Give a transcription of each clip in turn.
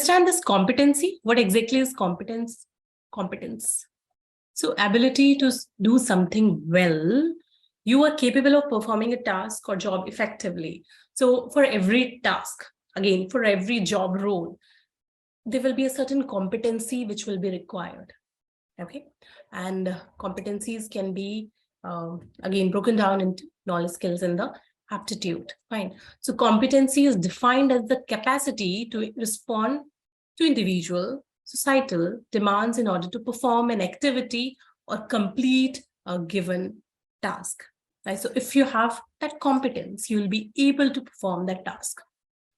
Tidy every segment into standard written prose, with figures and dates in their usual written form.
understand this competency. What exactly is competence? Competence. So ability to do something well. You are capable of performing a task or job effectively. So for every task, again, for every job role, there will be a certain competency which will be required. Okay. And competencies can be, again, broken down into knowledge, skills, and the aptitude. Fine. So competency is defined as the capacity to respond to individual, societal demands in order to perform an activity or complete a given task. Right? So if you have that competence, you will be able to perform that task.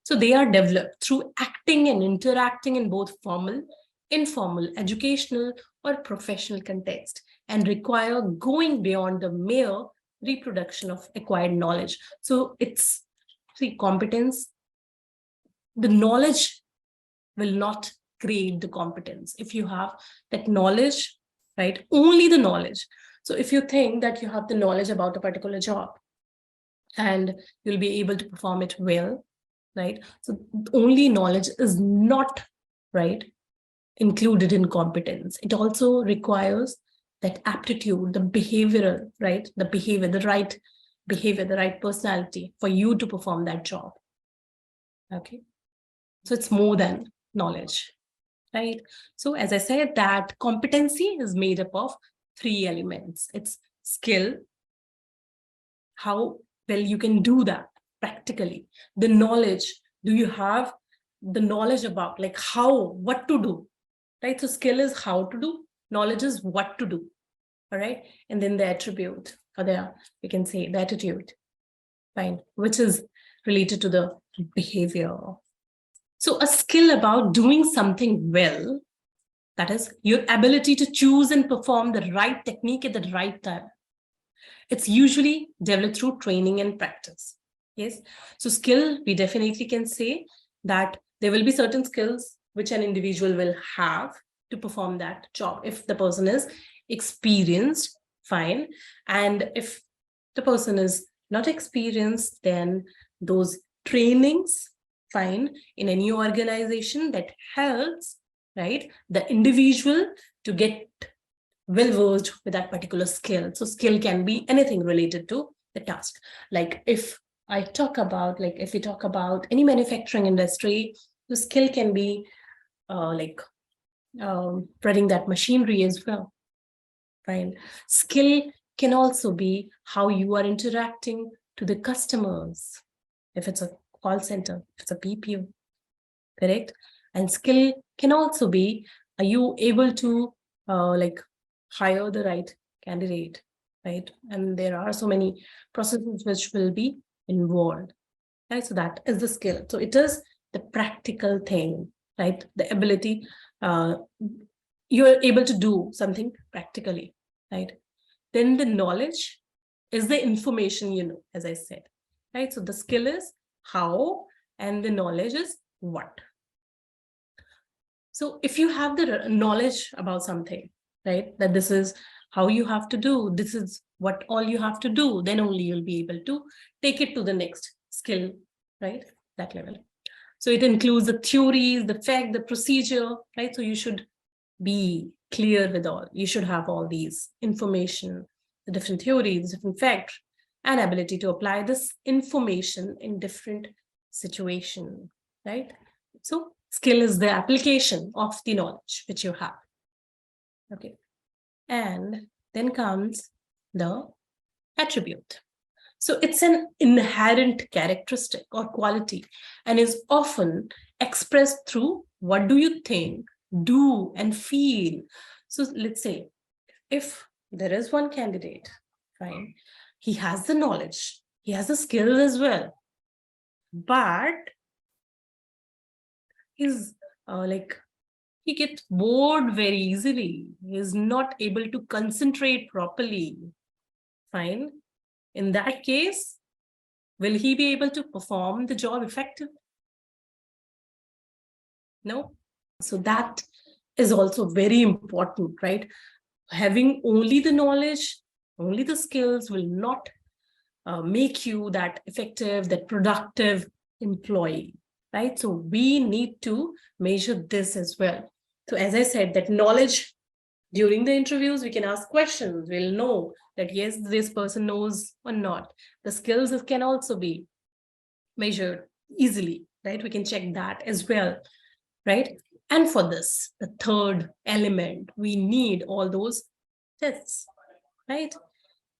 So they are developed through acting and interacting in both formal, informal, educational, or professional context, and require going beyond the mere reproduction of acquired knowledge. So it's, see, competence, the knowledge will not create the competence. If you have that knowledge, right, only the knowledge. So if you think that you have the knowledge about a particular job and you'll be able to perform it well, right? So only knowledge is not, right, included in competence. It also requires that aptitude, the behavioral, right? The behavior, the right behavior, the right personality for you to perform that job. Okay. So it's more than knowledge, right? So as I said, that competency is made up of 3 elements. It's skill, how well you can do that practically. The knowledge, do you have the knowledge about like how, what to do, right? So skill is how to do, knowledge is what to do, all right? And then the attribute, or the, we can say the attitude, fine, which is related to the behavior. So a skill about doing something well, that is your ability to choose and perform the right technique at the right time. It's usually developed through training and practice. Yes. So skill, we definitely can say that there will be certain skills which an individual will have to perform that job. If the person is experienced, fine. And if the person is not experienced, then those trainings, fine, in any organization that helps, right, the individual to get well versed with that particular skill. So skill can be anything related to the task. Like if I talk about, like if we talk about any manufacturing industry, the skill can be running that machinery as well. Fine. Skill can also be how you are interacting to the customers. If it's a call center, if it's a BPO, correct? And skill can also be, are you able to hire the right candidate, right? And there are so many processes which will be involved, right? So that is the skill. So it is the practical thing, right? The ability, you're able to do something practically, right? Then the knowledge is the information, you know, as I said, right? So the skill is how, and the knowledge is what. So if you have the knowledge about something, right, that this is how you have to do, this is what all you have to do, then only you'll be able to take it to the next skill, right, that level. So it includes the theories, the fact, the procedure, right? So you should be clear with all, you should have all these information, the different theories, different facts, and ability to apply this information in different situations, right? So skill is the application of the knowledge which you have. Okay. And then comes the attribute. So it's an inherent characteristic or quality and is often expressed through what do you think, do, and feel. So let's say if there is one candidate, fine, he has the knowledge, he has the skill as well, but he's he gets bored very easily. He is not able to concentrate properly. Fine. In that case, will he be able to perform the job effectively? No. So that is also very important, right? Having only the knowledge, only the skills will not make you that effective, that productive employee, right? So we need to measure this as well. So as I said, that knowledge during the interviews, we can ask questions. We'll know that yes, this person knows or not. The skills can also be measured easily, right? We can check that as well, right? And for this, the third element, we need all those tests, right?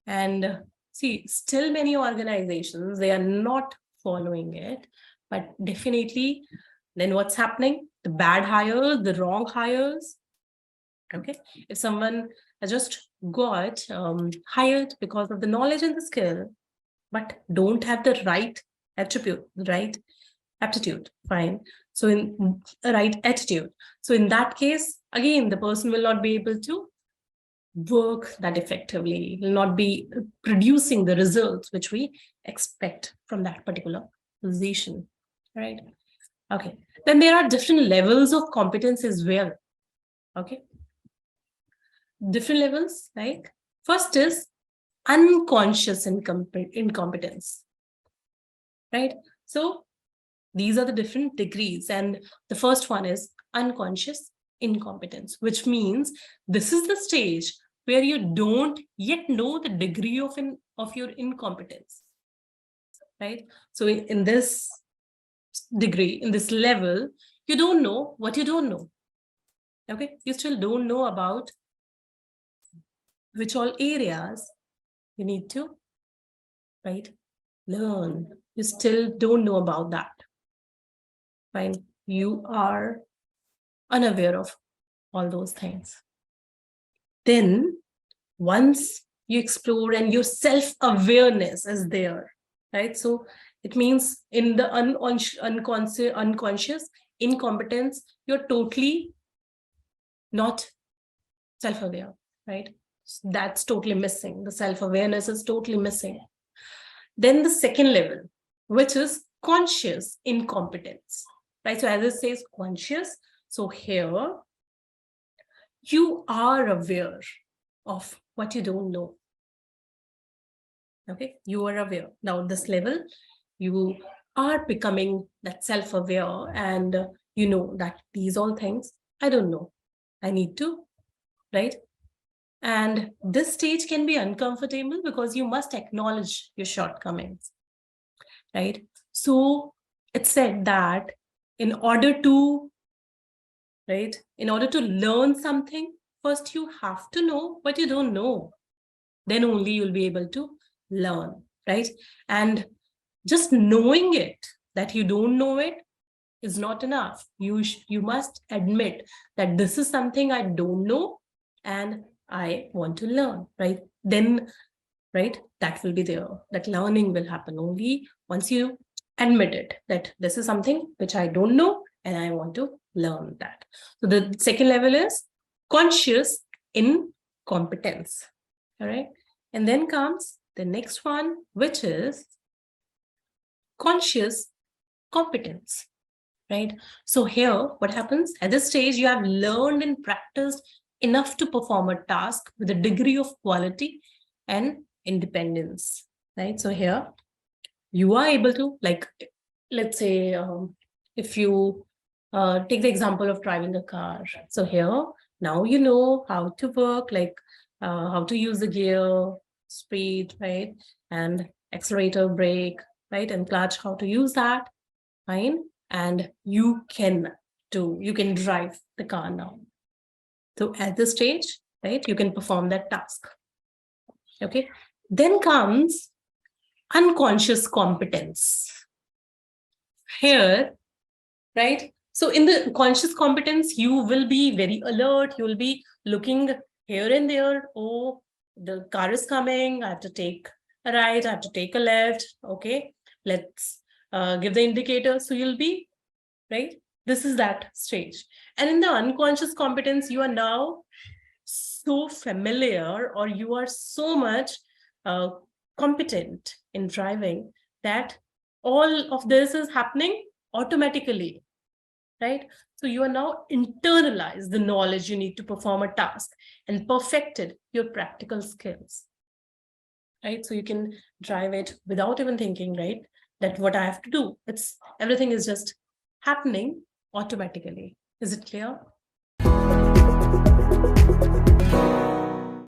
And see, still many organizations, they are not following it, but definitely then what's happening? The bad hires, the wrong hires. Okay, if someone has just got hired because of the knowledge and the skill, but don't have the right attribute, right aptitude, fine. So in right attitude. So in that case, again, the person will not be able to work that effectively, will not be producing the results which we expect from that particular position, right? Okay, then there are different levels of competence as well. Okay, different levels, like first is unconscious incompetence, right? So these are the different degrees, and the first one is unconscious incompetence, which means this is the stage where you don't yet know the degree of your incompetence, right? So in this degree, in this level, you don't know what you don't know. Okay, you still don't know about which all areas you need to, right, learn. You still don't know about that. Fine, you are unaware of all those things. Then once you explore and your self-awareness is there, right? So it means in the unconscious incompetence, you're totally not self-aware, right? That's totally missing. The self-awareness is totally missing. Then the second level, which is conscious incompetence, right? So as it says conscious, so here you are aware of what you don't know. Okay, you are aware. Now this level, you are becoming that self-aware, and you know that these all things I don't know, I need to, right? And this stage can be uncomfortable because you must acknowledge your shortcomings, right? So it's said that in order to, right, in order to learn something, first you have to know what you don't know. Then only you'll be able to learn, right? And just knowing it, that you don't know it, is not enough. You must admit that this is something I don't know and I want to learn, right? Then, right, that will be there. That learning will happen only once you admit it, that this is something which I don't know and I want to learn that. So the second level is conscious incompetence. All right. And then comes the next one, which is conscious competence, right? So here, what happens at this stage, you have learned and practiced enough to perform a task with a degree of quality and independence, right? So here, you are able to, like, let's say, if you take the example of driving a car. So here, now you know how to work, like how to use the gear, speed, right? And accelerator, brake, right? And clutch, how to use that, fine. And you can drive the car now. So at this stage, right, you can perform that task. Okay. Then comes unconscious competence. Here, right? So in the conscious competence, you will be very alert. You will be looking here and there. Oh, the car is coming. I have to take a right. I have to take a left. Okay, let's give the indicator. So you'll be, right? This is that stage. And in the unconscious competence, you are now so familiar, or you are so much competent in driving, that all of this is happening automatically, right? So you are now internalized the knowledge you need to perform a task and perfected your practical skills, right? So you can drive it without even thinking, right, that what I have to do. It's everything is just happening automatically. Is it clear?